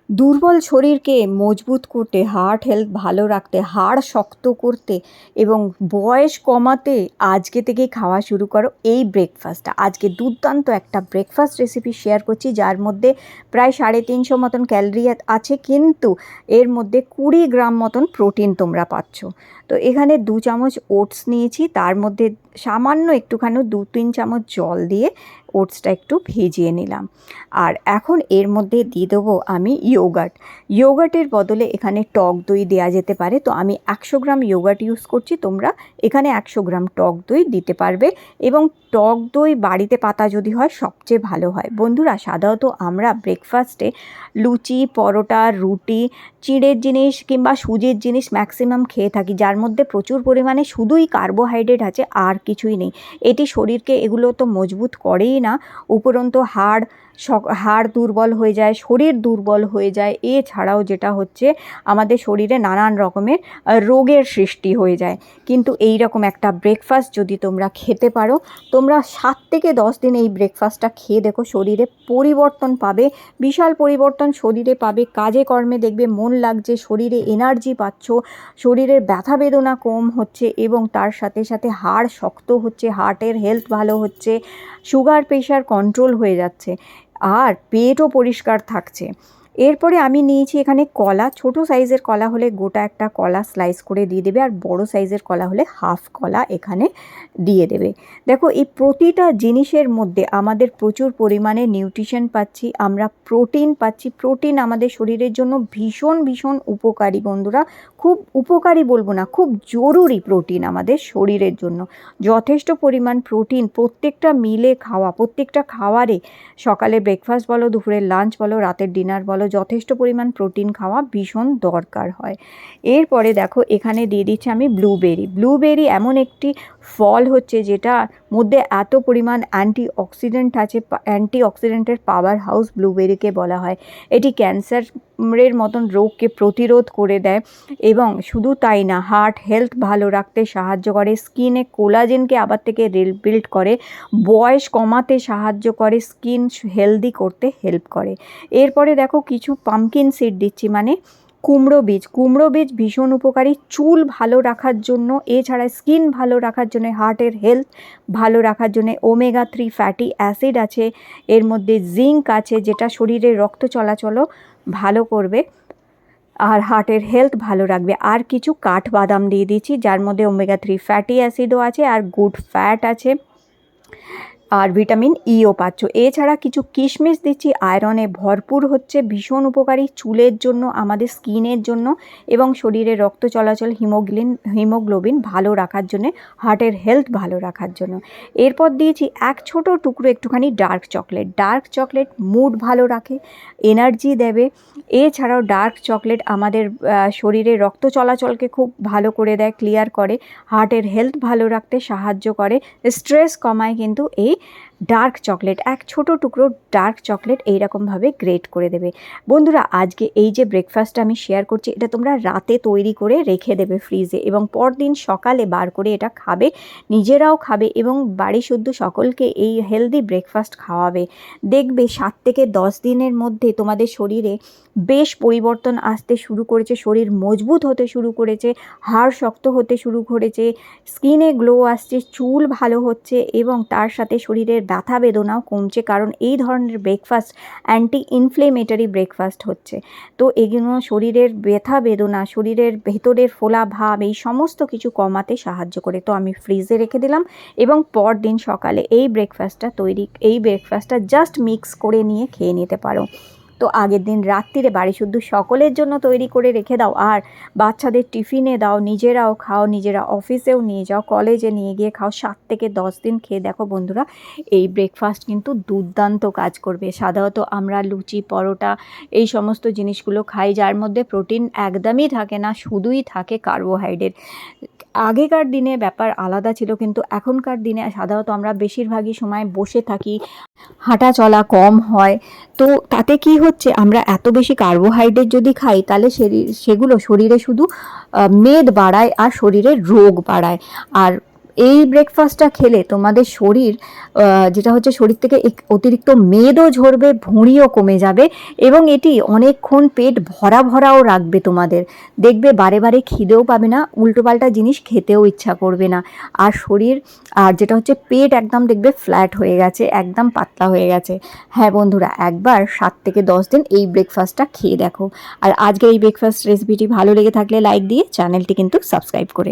দুর্বল শরীরকে মজবুত করতে, হার্ট হেলথ ভালো রাখতে, হাড় শক্ত করতে এবং বয়স কমাতে আজকে থেকেই খাওয়া শুরু করো এই ব্রেকফাস্টটা। আজকে দুর্দান্ত একটা ব্রেকফাস্ট রেসিপি শেয়ার করছি, যার মধ্যে প্রায় 350 মতন ক্যালোরি আছে, কিন্তু এর মধ্যে 20 গ্রাম মতন প্রোটিন তোমরা পাচ্ছ। তো এখানে 2 চামচ ওটস নিয়েছি, তার মধ্যে সামান্য একটুখানি 2-3 চামচ জল দিয়ে ওটসটা একটু ভিজিয়ে নিলাম। আর এখন এর মধ্যে দিয়ে দেবো আমি ইয়োগার্টের বদলে এখানে টক দই দেওয়া যেতে পারে। তো আমি 100 গ্রাম ইয়োগার্ট ইউজ করছি, তোমরা এখানে 100 গ্রাম টক দই দিতে পারবে, এবং টক দই বাড়িতে পাতা যদি হয় সবচেয়ে ভালো হয়। বন্ধুরা, সাধারণত আমরা ব্রেকফাস্টে লুচি, পরোটা, রুটি, চিড়ের জিনিস কিংবা সুজির জিনিস ম্যাক্সিমাম খেয়ে থাকি, যার মধ্যে প্রচুর পরিমাণে শুধুই কার্বোহাইড্রেট আছে, আর কিছুই নেই। এটি শরীরকে এগুলো তো মজবুত করেই না, উপরন্তু হাড় দুর্বল হয়ে যায়, শরীর দুর্বল হয়ে যায়। এছাড়াও যেটা হচ্ছে, আমাদের শরীরে নানান রকমের রোগের সৃষ্টি হয়ে যায়। কিন্তু এই রকম একটা ব্রেকফাস্ট যদি তোমরা খেতে পারো, তোমরা 7 থেকে 10 দিন এই ব্রেকফাস্টটা খেয়ে দেখো, শরীরে পরিবর্তন পাবে, বিশাল পরিবর্তন শরীরে পাবে। কাজে কর্মে দেখবে মন লাগছে, শরীরে এনার্জি পাচ্ছ, শরীরের ব্যথা বেদনা কম হচ্ছে, এবং তার সাথে সাথে হাড় শক্ত হচ্ছে, হার্টের হেলথ ভালো হচ্ছে, সুগার প্রেশার কন্ট্রোল হয়ে যাচ্ছে, আর পেটও পরিষ্কার থাকছে। এরপরে আমি নিয়েছি এখানে কলা। ছোট সাইজের কলা হলে গোটা একটা কলা স্লাইস করে দিয়ে দেবে, আর বড় সাইজের কলা হলে হাফ কলা এখানে দিয়ে দেবে। দেখো, এই প্রতিটা জিনিসের মধ্যে আমাদের প্রচুর পরিমাণে নিউট্রিশন পাচ্ছি, আমরা প্রোটিন পাচ্ছি। প্রোটিন আমাদের শরীরের জন্য ভীষণ ভীষণ উপকারী বন্ধুরা, খুব উপকারী বলবো না, খুব জরুরি প্রোটিন আমাদের শরীরের জন্য। যথেষ্ট পরিমাণ প্রোটিন প্রত্যেকটা মিলে খাওয়া, প্রত্যেকটা খাওয়ারে, সকালে ব্রেকফাস্ট বলো, দুপুরের লাঞ্চ বলো, রাতের ডিনার বলো, যথেষ্ট পরিমাণ প্রোটিন খাওয়া ভীষণ দরকার হয়। এরপরে দেখো, এখানে দিয়ে দিচ্ছি আমি ব্লুবেরি এমন একটি ফল হচ্ছে যেটার মধ্যে এত পরিমাণ অ্যান্টিঅক্সিডেন্ট আছে। অ্যান্টিঅক্সিডেন্টের পাওয়ার হাউস ব্লুবেরিকে বলা হয়। এটি ক্যান্সারের মতন রোগকে প্রতিরোধ করে দেয়, এবং শুধু তাই না, হার্ট হেলথ ভালো রাখতে সাহায্য করে, স্কিনে কোলাজেনকে আবার থেকে রিবিল্ড করে, বয়স কমাতে সাহায্য করে, স্কিন হেলদি করতে হেল্প করে। এরপরে দেখো, কিছু পামকিন সিড দিচ্ছি, মানে কুমড়ো বীজ ভীষণ উপকারী চুল ভালো রাখার জন্য, এছাড়া স্কিন ভালো রাখার জন্য, হার্টের হেলথ ভালো রাখার জন্য। ওমেগা 3 ফ্যাটি অ্যাসিড আছে এর মধ্যে, জিঙ্ক আছে যেটা শরীরের রক্ত চলাচলও ভালো করবে আর হার্টের হেলথ ভালো রাখবে। আর কিছু কাঠবাদাম দিয়ে দিচ্ছি, যার মধ্যে ওমেগা 3 ফ্যাটি অ্যাসিডও আছে, আর গুড ফ্যাট আছে, আর ভিটামিন ইও পাচ্ছ। এছাড়া কিছু কিশমিশ দিচ্ছি, আয়রনে ভরপুর হচ্ছে, ভীষণ উপকারী চুলের জন্য, আমাদের স্কিনের জন্য, এবং শরীরে রক্ত চলাচল, হিমোগ্লোবিন ভালো রাখার জন্যে, হার্টের হেলথ ভালো রাখার জন্য। এরপর দিয়েছি এক ছোট টুকরো একটুখানি ডার্ক চকলেট মুড ভালো রাখে, এনার্জি দেবে। এছাড়াও ডার্ক চকলেট আমাদের শরীরে রক্ত চলাচলকে খুব ভালো করে দেয়, ক্লিয়ার করে, হার্টের হেলথ ভালো রাখতে সাহায্য করে, স্ট্রেস কমায়। কিন্তু এই ডার্ক চকলেট, এক ছোট টুকরো ডার্ক চকলেট এইরকমভাবে গ্রেট করে দেবে। বন্ধুরা, আজকে এই যে ব্রেকফাস্টটা আমি শেয়ার করছি, এটা তোমরা রাতে তৈরি করে রেখে দেবে ফ্রিজে, এবং পরদিন সকালে বার করে এটা খাবে, নিজেরাও খাবে, এবং বাড়ি শুদ্ধ সকলকে এই হেলদি ব্রেকফাস্ট খাওয়াবে। দেখবে 7 থেকে 10 দিনের মধ্যে তোমাদের শরীরে বেশ পরিবর্তন আসতে শুরু করেছে, শরীর মজবুত হতে শুরু করেছে, হাড় শক্ত হতে শুরু করেছে, স্কিনে গ্লো আসছে, চুল ভালো হচ্ছে, এবং তার সাথে শরীরের ব্যথা বেদনাও কমছে, কারণ এই ধরনের ব্রেকফাস্ট অ্যান্টি ইনফ্লেমেটরি ব্রেকফাস্ট হচ্ছে। তো এগুলো শরীরের ব্যথা বেদনা, শরীরের ভেতরের ফোলা ভাব, এই সমস্ত কিছু কমাতে সাহায্য করে। তো আমি ফ্রিজে রেখে দিলাম, এবং পরদিন সকালে এই ব্রেকফাস্টটা জাস্ট মিক্স করে নিয়ে খেয়ে নিতে পারো। তো আগের দিন রাত্রিরে বাড়ি শুদ্ধ সকলের জন্য তৈরি করে রেখে দাও, আর বাচ্চাদের টিফিনে দাও, নিজেরাও খাও, নিজেরা অফিসেও নিয়ে যাও, কলেজে নিয়ে গিয়ে খাও। 7 থেকে 10 দিন খেয়ে দেখো বন্ধুরা, এই ব্রেকফাস্ট কিন্তু দুর্দান্ত কাজ করবে। সাধারণত আমরা লুচি, পরোটা এই সমস্ত জিনিসগুলো খাই, যার মধ্যে প্রোটিন একদমই থাকে না, শুধুই থাকে কার্বোহাইড্রেট। আগেকার দিনে ব্যাপার আলাদা ছিল, কিন্তু এখনকার দিনে সাধারণত আমরা বেশিরভাগই সময় বসে থাকি, হাঁটা চলা কম হয়। তো তাতে কি হচ্ছে, আমরা এত বেশি কার্বোহাইড্রেট যদি খাই, তাহলে সেগুলো শরীরে শুধু মেদ বাড়ায় আর শরীরে রোগ বাড়ায়। আর এই ব্রেকফাস্টটা খেলে তোমাদের শরীর যেটা হচ্ছে শরীর থেকে অতিরিক্ত মেদও ঝরবে, ভুঁড়িও কমে যাবে এবং এটি অনেকক্ষণ পেট ভরা ভরাও রাখবে তোমাদের। দেখবে বারে বারে খিদেও পাবে না, উল্টোপাল্টা জিনিস খেতেও ইচ্ছা করবে না। আর শরীর আর যেটা হচ্ছে পেট একদম দেখবে ফ্ল্যাট হয়ে গেছে, একদম পাতলা হয়ে গেছে। হ্যাঁ বন্ধুরা, একবার 7 থেকে 10 দিন এই ব্রেকফাস্টটা খেয়ে দেখো। আর আজকের এই ব্রেকফাস্ট রেসিপিটি ভালো লেগে থাকলে লাইক দিয়ে চ্যানেলটি কিন্তু সাবস্ক্রাইব করে